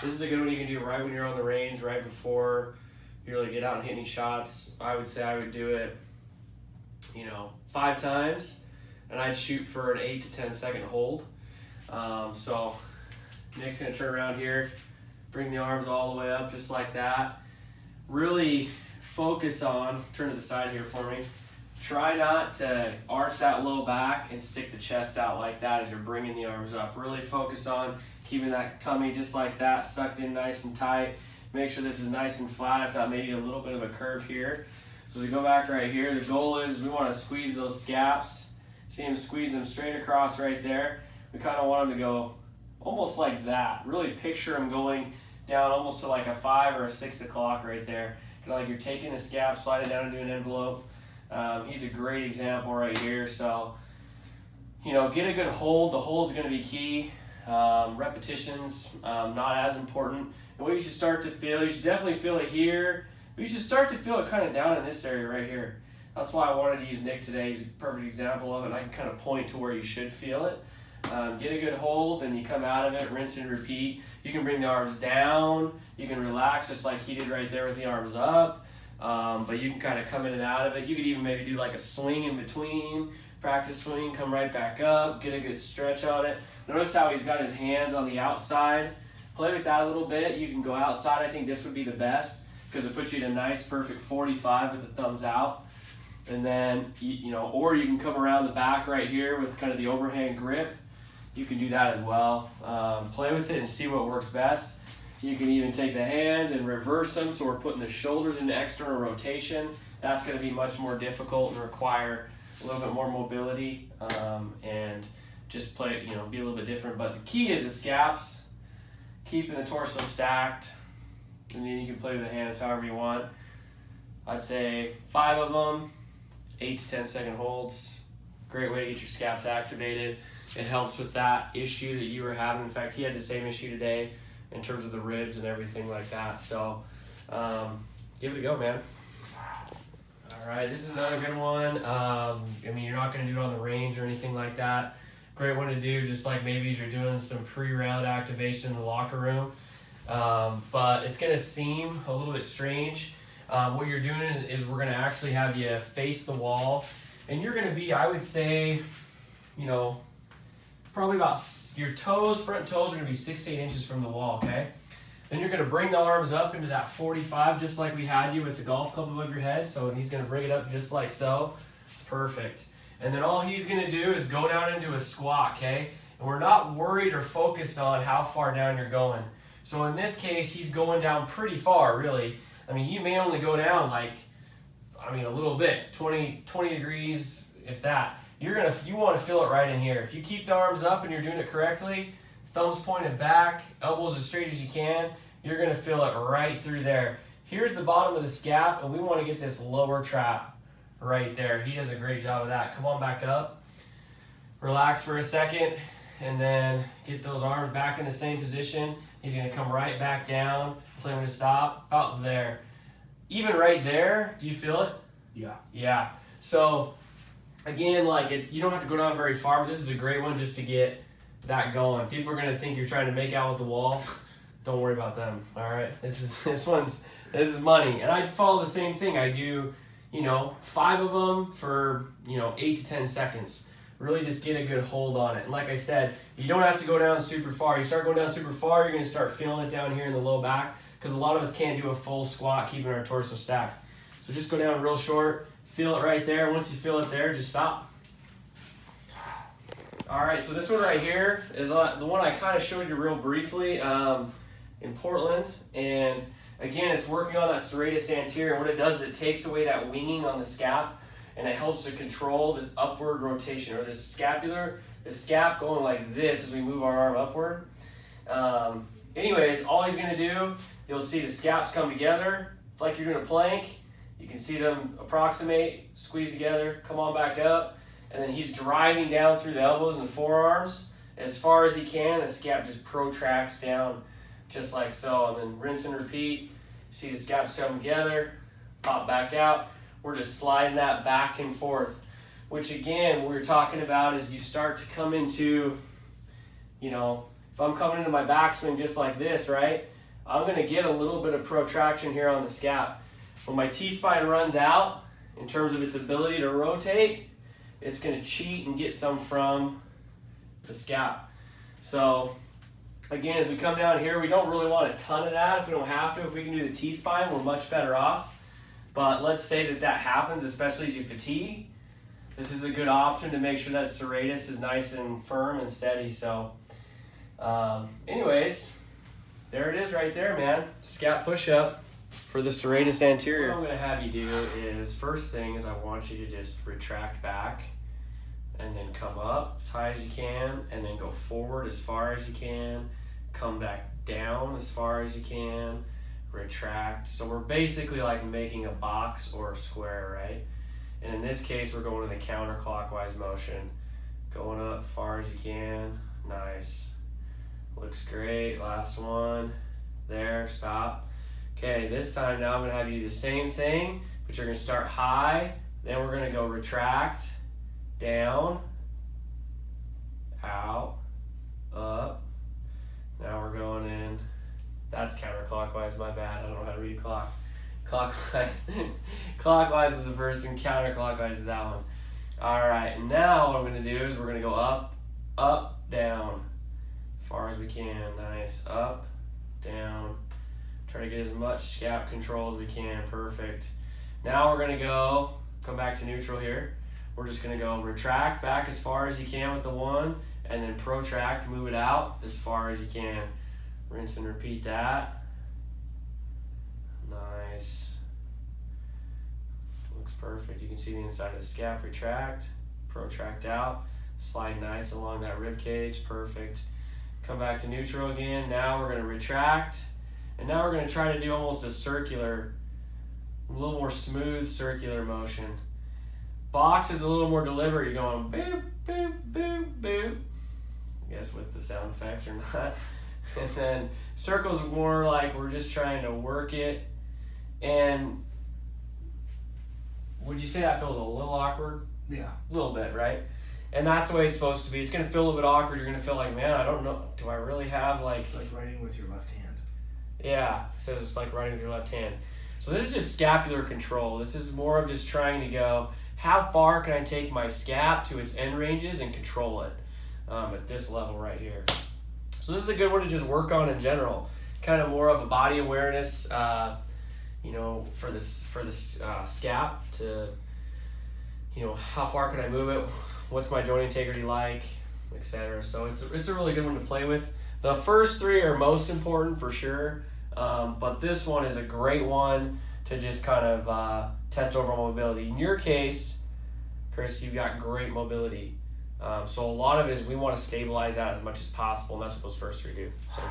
This is a good one you can do right when you're on the range, right before you really get out and hit any shots. I would say I would do it, 5 times, and I'd shoot for an 8 to 10 second hold. So Nick's gonna turn around here, bring the arms all the way up just like that. Really focus on, turn to the side here for me. Try not to arch that low back and stick the chest out like that as you're bringing the arms up. Really focus on keeping that tummy just like that, sucked in nice and tight. Make sure this is nice and flat, if not maybe a little bit of a curve here. So we go back right here. The goal is we want to squeeze those scaps. See him squeeze them straight across right there. We kind of want them to go almost like that. Really picture them going down almost to like a 5 or a 6 o'clock right there. Kind of like you're taking a scap, slide it down into an envelope. He's a great example right here. So, get a good hold. The hold's going to be key. Repetitions, not as important. And what you should start to feel, you should definitely feel it here, but you should start to feel it kind of down in this area right here. That's why I wanted to use Nick today. He's a perfect example of it. I can kind of point to where you should feel it. Get a good hold, and you come out of it, rinse and repeat. You can bring the arms down. You can relax just like he did right there with the arms up. But you can kind of come in and out of it. You could even maybe do like a swing in between. Practice swing, come right back up, get a good stretch on it. Notice how he's got his hands on the outside. Play with that a little bit. You can go outside. I think this would be the best because it puts you in a nice, perfect 45 with the thumbs out. And then, or you can come around the back right here with kind of the overhand grip. You can do that as well. Play with it and see what works best. You can even take the hands and reverse them, so we're putting the shoulders into external rotation. That's going to be much more difficult and require a little bit more mobility, and just play, be a little bit different. But the key is the scaps, keeping the torso stacked, and then you can play with the hands however you want. I'd say 5 of them, 8 to 10 second holds. Great way to get your scaps activated. It helps with that issue that you were having. In fact, he had the same issue today in terms of the ribs and everything like that. So give it a go, man. All right, this is another good one. You're not going to do it on the range or anything like that. Great one to do, just like maybe as you're doing some pre-round activation in the locker room. But it's going to seem a little bit strange. What you're doing is we're going to actually have you face the wall. And you're going to be, I would say, probably about your toes, front toes are going to be 6 to 8 inches from the wall, okay? Then you're going to bring the arms up into that 45, just like we had you with the golf club above your head. So he's going to bring it up just like so. Perfect. And then all he's going to do is go down into a squat, okay? And we're not worried or focused on how far down you're going. So in this case, he's going down pretty far, really. You may only go down a little bit, 20 degrees, if that. You want to feel it right in here. If you keep the arms up and you're doing it correctly, thumbs pointed back, elbows as straight as you can, you're going to feel it right through there. Here's the bottom of the scap, and we want to get this lower trap right there. He does a great job of that. Come on back up. Relax for a second, and then get those arms back in the same position. He's going to come right back down. Tell him to stop. About there. Even right there, do you feel it? Yeah. Yeah. So, again, you don't have to go down very far, but this is a great one just to get that going. People are going to think you're trying to make out with the wall. Don't worry about them, all right? This is money. And I follow the same thing. I do, 5 of them for, 8 to 10 seconds. Really just get a good hold on it. And like I said, you don't have to go down super far. You start going down super far, you're going to start feeling it down here in the low back, because a lot of us can't do a full squat keeping our torso stacked. So just go down real short, feel it right there. Once you feel it there, just stop. All right, so this one right here is the one I kind of showed you real briefly in Portland. And again, it's working on that serratus anterior. And what it does is it takes away that winging on the scap, and it helps to control this upward rotation, or this scap going like this as we move our arm upward. Anyways, all he's going to do, you'll see the scaps come together. It's like you're doing a plank. You can see them approximate, squeeze together, come on back up. And then he's driving down through the elbows and forearms as far as he can. The scap just protracts down just like so. And then rinse and repeat. See the scaps come together, pop back out. We're just sliding that back and forth, which again, what we're talking about is you start to come into, if I'm coming into my backswing just like this, right, I'm going to get a little bit of protraction here on the scap. When my T-spine runs out, in terms of its ability to rotate, it's going to cheat and get some from the scap. So again, as we come down here, we don't really want a ton of that if we don't have to. If we can do the T-spine, we're much better off. But let's say that happens, especially as you fatigue. This is a good option to make sure that serratus is nice and firm and steady. So anyways, there it is right there, man. Scap push-up for the serratus anterior. What I'm going to have you do is, first thing is I want you to just retract back and then come up as high as you can, and then go forward as far as you can, come back down as far as you can, retract. So we're basically like making a box or a square, right? And in this case, we're going in the counterclockwise motion. Going up as far as you can. Nice. Looks great. Last one. There, stop. Okay, this time now I'm going to have you do the same thing, but you're going to start high, then we're going to go retract, down, out, up. Now we're going in. That's counterclockwise, my bad. I don't know how to read a clock. Clockwise. Clockwise is the first and counterclockwise is that one. Alright, now what I'm going to do is we're going to go up, up, down. As far as we can. Nice. Up, down. Try to get as much scap control as we can. Perfect. Now we're going to come back to neutral here. We're just going to go retract back as far as you can with the one, and then protract, move it out as far as you can. Rinse and repeat that. Nice. Looks perfect. You can see the inside of the scap. Retract, protract out, slide nice along that rib cage. Perfect. Come back to neutral again. Now we're going to retract, and now we're going to try to do almost a circular, a little more smooth circular motion. Box is a little more deliberate. You're going boop, boop, boop, boop. I guess with the sound effects or not. And then circles more like we're just trying to work it. And would you say that feels a little awkward? Yeah. A little bit, right? And that's the way it's supposed to be. It's going to feel a little bit awkward. You're going to feel like, man, I don't know. Do I really have like... It's like writing with your left hand. Yeah. It says it's like writing with your left hand. So this is just scapular control. This is more of just trying to go, how far can I take my scap to its end ranges and control it at this level right here. So this is a good one to just work on in general. Kind of more of a body awareness, you know, for this scap to, you know, how far can I move it? What's my joint integrity like, etc. So it's a really good one to play with. The first three are most important for sure, but this one is a great one to just kind of test overall mobility. In your case, Chris, you've got great mobility. So a lot of it is we want to stabilize that as much as possible, and that's what those first three do. So.